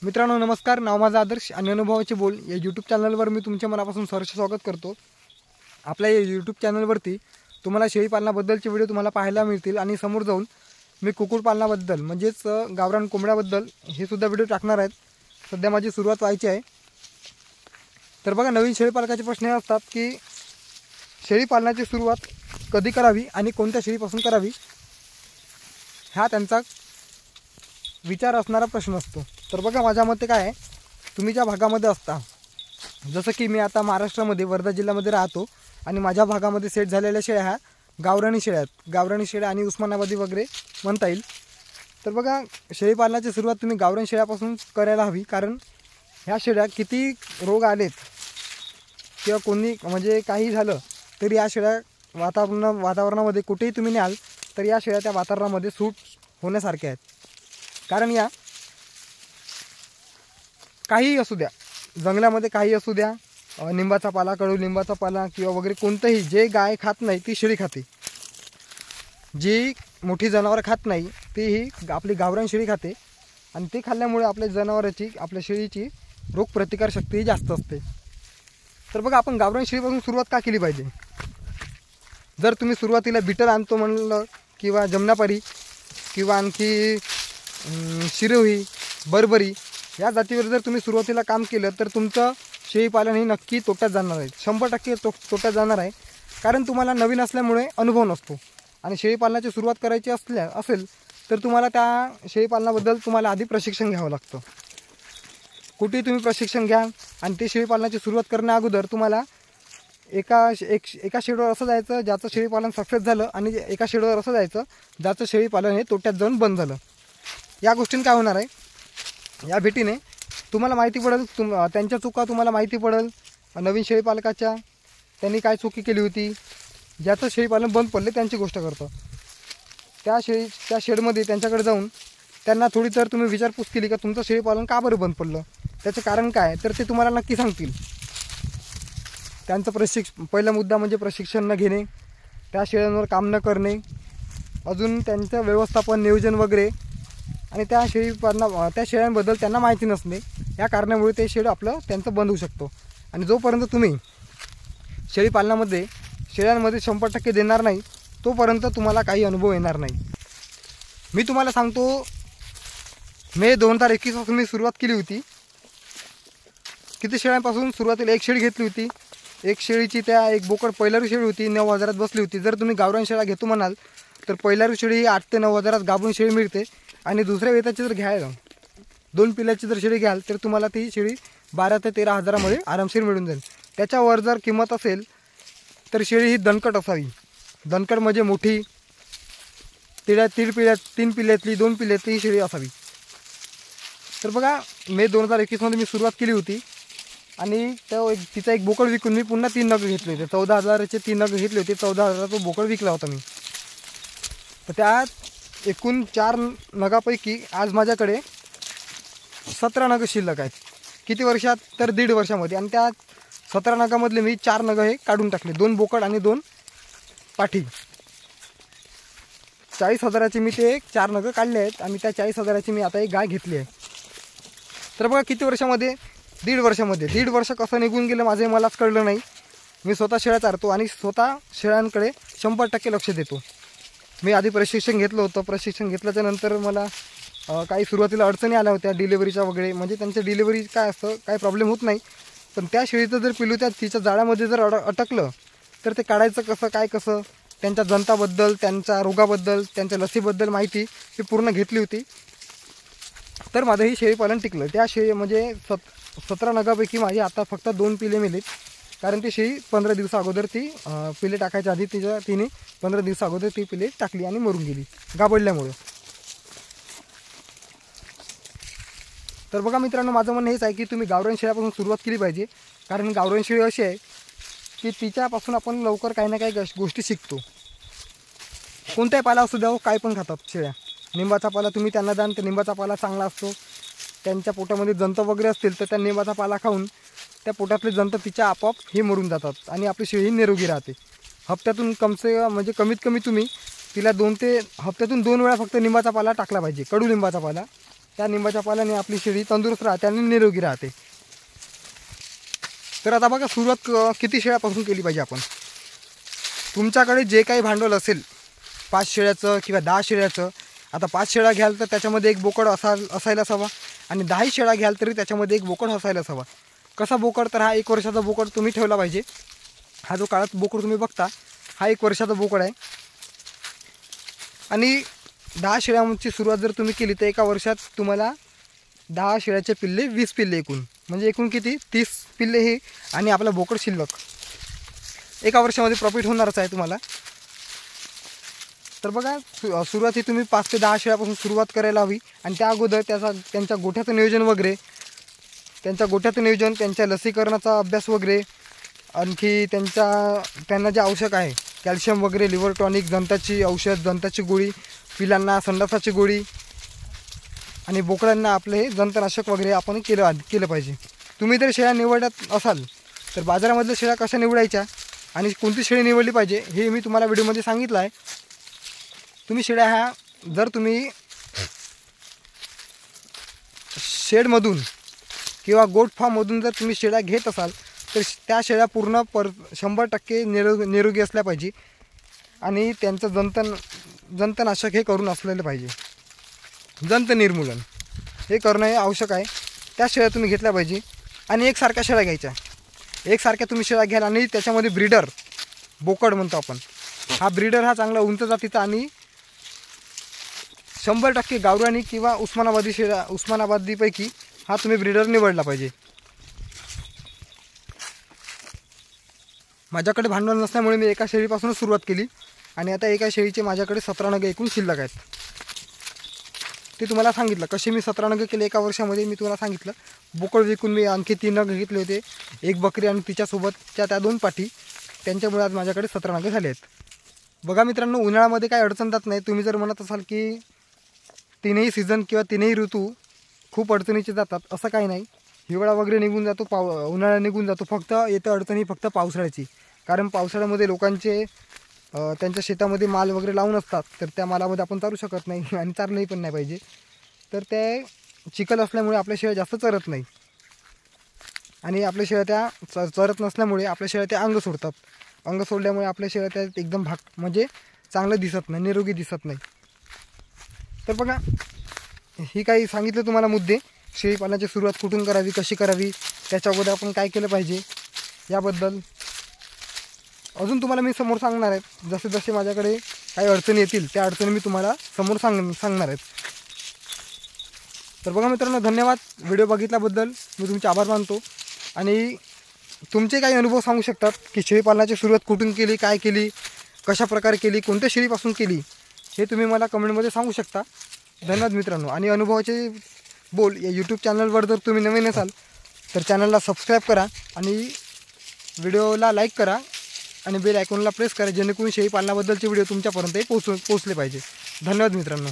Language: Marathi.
मित्रांनो नमस्कार. नाव माझा आदर्श आणि अनुभवाचे बोल या यूट्यूब चॅनलवर मी तुमच्या मनापासून सहर्ष स्वागत करतो. आपल्या या यूट्यूब चॅनलवरती तुम्हाला शेळीपालनाबद्दलचे व्हिडिओ तुम्हाला पाहायला मिळतील आणि समोर जाऊन मी कुक्कुटपालनाबद्दल म्हणजेच गावरान कोंबड्याबद्दल हे सुद्धा व्हिडिओ टाकणार आहेत. सध्या माझी सुरुवात व्हायची आहे. तर बघा, नवीन शेळीपालकाचे प्रश्न हे असतात की शेळीपालनाची सुरुवात कधी करावी आणि कोणत्या शेळीपासून करावी, हा त्यांचा विचार असणारा प्रश्न असतो. तर बघा, माझ्या मते काय आहे, तुम्ही ज्या भागामध्ये असता, जसं की मी आता महाराष्ट्रामध्ये वर्धा जिल्ह्यामध्ये राहतो आणि माझ्या भागामध्ये सेट झालेल्या शेळ्या ह्या गावरानी शेळ्या आहेत. गावरानी शेळ्या आणि उस्मानाबादी वगैरे म्हणता येईल. तर बघा, शेळीपालनाची सुरुवात तुम्ही गावरान शेळ्यापासून करायला हवी. कारण ह्या शेळ्या किती रोग आलेत किंवा कोणी म्हणजे काही झालं तरी या शेळ्या वातावरणामध्ये कुठेही तुम्ही न्याल तर या शेळ्या त्या वातावरणामध्ये सूट होण्यासारख्या आहेत. कारण या काहीही असू द्या, जंगलामध्ये काही असू द्या, निंबाचा पाला, कडुलिंबाचा पाला किंवा वगैरे कोणतंही जे गाय खात नाही ती शेळी खाते, जी मोठी जनावरं खात नाही तीही आपली गावरान शेळी खाते. आणि ते खाल्ल्यामुळे आपल्या जनावराची, आपल्या शेळीची रोगप्रतिकारशक्ती जास्त असते. तर बघा, आपण गावरान शेळीपासून सुरुवात का केली पाहिजे. जर तुम्ही सुरुवातीला बिटर आणतो म्हणलं किंवा जमनापरी किंवा आणखी शिरोही, बरबरी या जातीवर जर तुम्ही सुरुवातीला काम केलं तर तुमचं शेळीपालन हे नक्की तोट्यात जाणार आहे. 100% तोट्यात जाणार आहे. कारण तुम्हाला नवीन असल्यामुळे अनुभव नसतो आणि शेळीपालनाची सुरुवात करायची असेल तर तुम्हाला त्या शेळीपालनाबद्दल तुम्हाला आधी प्रशिक्षण घ्यावं लागतं. कुठेही तुम्ही प्रशिक्षण घ्या आणि ते शेळीपालनाची सुरुवात करण्या अगोदर तुम्हाला एका शेडवर असं जायचं ज्याचं शेळीपालन सक्सेस झालं आणि एका शेडवर असं जायचं ज्याचं शेळीपालन हे तोट्यात जाऊन बंद झालं. या गोष्टीने काय होणार आहे, या भेटीने तुम्हाला माहिती पडेल, त्यांच्या चुका तुम्हाला माहिती पडेल. नवीन शेळीपालकाच्या त्यांनी काय चुकी केली होती, ज्याचं शेळीपालन बंद पडले त्यांची गोष्ट करतो. त्या शेडमध्ये त्यांच्याकडे जाऊन त्यांना थोडी तर तुम्ही विचारपूस केली का तुमचं शेळीपालन का बरं बंद पडलं, त्याचं कारण काय, तर ते तुम्हाला नक्की सांगतील. त्यांचं पहिला मुद्दा म्हणजे प्रशिक्षण न घेणे, त्या शेळ्यांवर काम न करणे, अजून त्यांचं व्यवस्थापन, नियोजन वगैरे आणि त्या शेळ्यांबद्दल त्यांना माहिती नसणे, या कारणामुळे ते शेड त्यांचं बंद होऊ शकतो. आणि जोपर्यंत तुम्ही शेळीपालनामध्ये शेळ्यांमध्ये 100% देणार नाही तोपर्यंत तुम्हाला काही अनुभव येणार नाही. मी तुम्हाला सांगतो, मे 2021 पासून मी सुरुवात केली होती. किती शेळ्यांपासून सुरुवातीला एक शेळी घेतली होती. एक शेळीची एक बोकड पहिल्यारू शेळी होती, 9,000 बसली होती. जर तुम्ही गावरान शेळ्या घेतो म्हणाल तर पहिल्यारू शेळी ही 8 ते 9,000 गाभून शेळी मिळते. आणि दुसऱ्या वेताची जर घ्यायला 2 पिल्याची जर शेळी घ्याल तर तुम्हाला ती शेळी 12 ते 13,000मध्ये आरामशीर मिळून जाईल. त्याच्यावर जर किंमत असेल तर शेळी ही दणकट असावी. दणकट म्हणजे मोठी, 3 पिल्ल्यातली 2 पिल्ल्यातली ही शेळी असावी. तर बघा, मे 2021मध्ये मी सुरुवात केली होती आणि तिचा एक बोकड विकून मी पुन्हा 3 नग घेतले होते. 14,000चे 3 नग घेतले होते. 14,000 तो बोकड विकला होता मी. तर त्यात एकूण 4 नगापैकी आज माझ्याकडे 17 नग शिल्लक आहेत. किती वर्षात, तर 1.5 वर्षामध्ये. आणि त्या 17 नगामधले मी 4 नग हे काढून टाकले, 2 बोकड आणि 2 पाठी. 40,000चे मी ते 4 नग काढले आहेत आणि त्या 40,000ची मी आता एक गाय घेतली आहे. तर बघा, किती वर्षामध्ये, 1.5 वर्षामध्ये. 1.5 वर्ष कसं निघून गेलं माझे मलाच कळलं नाही. मी स्वतः शेळ्या चारतो आणि स्वतः शेळ्यांकडे 100% लक्ष देतो. मी आधी प्रशिक्षण घेतलं होतं. प्रशिक्षण घेतल्याच्या नंतर मला काही सुरुवातीला अडचणी आल्या होत्या डिलिव्हरीच्या वगैरे. म्हणजे त्यांचं डिलिव्हरी काय असतं, काही प्रॉब्लेम होत नाही. पण त्या शेळीचं जर पिलू तिच्या जाळ्यामध्ये जर अटकलं तर ते काढायचं कसं, काय कसं, त्यांच्या जंताबद्दल, त्यांच्या रोगाबद्दल, त्यांच्या लसीबद्दल माहिती ही पूर्ण घेतली होती. तर माझं ही शेळीपालन टिकलं. त्या म्हणजे 17 नगापैकी माझी आता फक्त 2 पिले मिळेल. कारण ती शेळी 15 दिवसा अगोदर ती पिले टाकायच्या आधी तिने 15 दिवसा अगोदर ती पिले टाकली आणि मरून गेली गाबडल्यामुळे. तर बघा मित्रांनो, माझं म्हणणं हेच आहे की तुम्ही गावरान शेळ्यापासून सुरुवात केली पाहिजे. कारण गावरान शेळी अशी आहे की तिच्यापासून आपण लवकर काही ना काही गोष्टी शिकतो. कोणताही पाला असू द्या, काय पण खातात शेळ्या. निंबाचा पाला तुम्ही त्यांना द्याल तर निंबाचा पाला चांगला असतो. त्यांच्या पोटामध्ये जंत वगैरे असतील तर त्या निंबाचा पाला खाऊन त्या पोटातले जंत तिच्या आपोआप हे मरून जातात आणि आपली शेळी निरोगी राहते. हप्त्यातून कमीत कमी तुम्ही तिला हप्त्यातून 2 वेळा फक्त निंबाचा पाला टाकला पाहिजे, कडुलिंबाचा पाला. त्या निंबाच्या पाल्याने आपली शेळी तंदुरुस्त राहते आणि निरोगी राहते. तर आता बघा, सुरुवात किती शेळ्यापासून केली पाहिजे आपण. तुमच्याकडे जे काही भांडवल असेल 5 शेळ्याचं किंवा 10 शेळ्याचं, आता 5 शेळ्या घ्याल तर त्याच्यामध्ये एक बोकड असायलाच हवा आणि 10 शेळ्या घ्याल तरी त्याच्यामध्ये एक बोकड असायलाच हवा. कसा बोकड, तर हा 1 वर्षाचा बोकड तुम्ही ठेवला पाहिजे. हा जो काळात बोकड तुम्ही बघता हा 1 वर्षाचा बोकड आहे. आणि 10 शेळ्यांची सुरुवात जर तुम्ही केली तर एका वर्षात तुम्हाला 10 शेळ्याचे पिल्ले 20 पिल्ले एकूण, म्हणजे एकूण किती 30 पिल्ले हे आणि आपला बोकड शिल्लक. एका वर्षामध्ये प्रॉफिट होणारच आहे तुम्हाला. तर बघा, सुरुवात ही तुम्ही 5 ते 10 शेळ्यापासून सुरुवात करायला हवी. आणि त्या अगोदर त्यांच्या गोठ्याचं नियोजन वगैरे, त्यांच्या लसीकरणाचा अभ्यास वगैरे, आणखी त्यांना जे आवश्यक आहे कॅल्शियम वगैरे, लिव्हर टॉनिक, दंताची औषध, दंताची गोळी, पिलांना संडासाची गोळी आणि बोकड्यांना आपले जंतनाशक वगैरे आपण केलं पाहिजे. तुम्ही जर शेळ्या निवडत असाल तर बाजारामधल्या शेळ्या कशा निवडायच्या आणि कोणती शेळी निवडली पाहिजे हे मी तुम्हाला व्हिडिओमध्ये सांगितलं आहे. तुम्ही शेळ्या ह्या जर तुम्ही शेडमधून किंवा गोट फार्ममधून जर तुम्ही शेळ्या घेत असाल तर त्या शेळ्या पूर्ण 100% निरोगी असल्या पाहिजे आणि त्यांचं जंतनाशक हे करून असलेलं पाहिजे. जंत निर्मूलन हे करणं हे आवश्यक आहे. त्या शेळ्या तुम्ही घेतल्या पाहिजे आणि एकसारख्या शेळ्या घ्यायच्या. एकसारख्या तुम्ही शेळ्या घ्याल आणि त्याच्यामध्ये ब्रीडर बोकड म्हणतो आपण, हा ब्रीडर हा चांगला उंच जातीचा आणि 100% गावरानी किंवा उस्मानाबादीपैकी हा तुम्ही ब्रीडर निवडला पाहिजे. माझ्याकडे भांडवल नसल्यामुळे मी एका शेळीपासूनच सुरुवात केली आणि आता एका शेळीचे माझ्याकडे 17 नग एकूण शिल्लक आहेत. ते तुम्हाला सांगितलं कसे मी 17 नग केले एका वर्षामध्ये. मी तुम्हाला सांगितलं बोकड विकून मी आणखी 3 नग घेतले होते, एक बकरी आणि तिच्यासोबतच्या त्या 2 पाठी, त्यांच्यामुळे आज माझ्याकडे 17 नग झाले आहेत. बघा मित्रांनो, उन्हाळ्यामध्ये काय अडचण जात नाही. तुम्ही जर म्हणत असाल की 3ही सीझन किंवा 3ही ऋतू खूप अडचणीचे जातात, असं काही नाही. हिवाळा वगैरे निघून जातो, उन्हाळा निघून जातो. फक्त येतं अडचणी फक्त पावसाळ्याची. कारण पावसाळ्यामध्ये लोकांचे त्यांच्या शेतामध्ये माल वगैरे लावून असतात, तर त्या मालामध्ये आपण चालू शकत नाही आणि चाललंही पण नाही पाहिजे. तर ते चिखल असल्यामुळे आपल्या शेळ्या जास्त चरत नाही आणि आपल्या शेळ्या त्या चरत नसल्यामुळे आपल्या शेळ्या त्या अंग सोडतात. अंग सोडल्यामुळे आपल्या शेळ्या त्या एकदम म्हणजे चांगलं दिसत नाही, निरोगी दिसत नाही. तर बघा, ही काही सांगितलं तुम्हाला मुद्दे. शेळी पालनाची सुरुवात कुठून करावी, कशी करावी, त्याच्या अगोदर आपण काय केलं पाहिजे याबद्दल अजून तुम्हाला मी समोर सांगणार आहे. जसे जसे माझ्याकडे काही अडचणी येतील त्या अडचणी मी तुम्हाला समोर सांगणार आहेत. तर बघा मित्रांनो, धन्यवाद व्हिडिओ बघितल्याबद्दल. मी तुमचे आभार मानतो आणि तुमचे काही अनुभव सांगू शकतात की शेळी पालनाची सुरुवात कुठून केली, काय केली, कशा प्रकारे केली, कोणत्या शेळीपासून केली, हे तुम्ही मला कमेंटमध्ये सांगू शकता. धन्यवाद मित्रांनो. आणि अनुभवाचे बोल या यूट्यूब चॅनलवर जर तुम्ही नवीन असाल तर चॅनलला सबस्क्राईब करा आणि व्हिडिओला लाईक करा आणि बेल आयकॉनला प्रेस करा, जेणेकरून शेळी पालनाबद्दलचे व्हिडिओ तुमच्यापर्यंत पोहोचले पाहिजे. धन्यवाद मित्रांनो.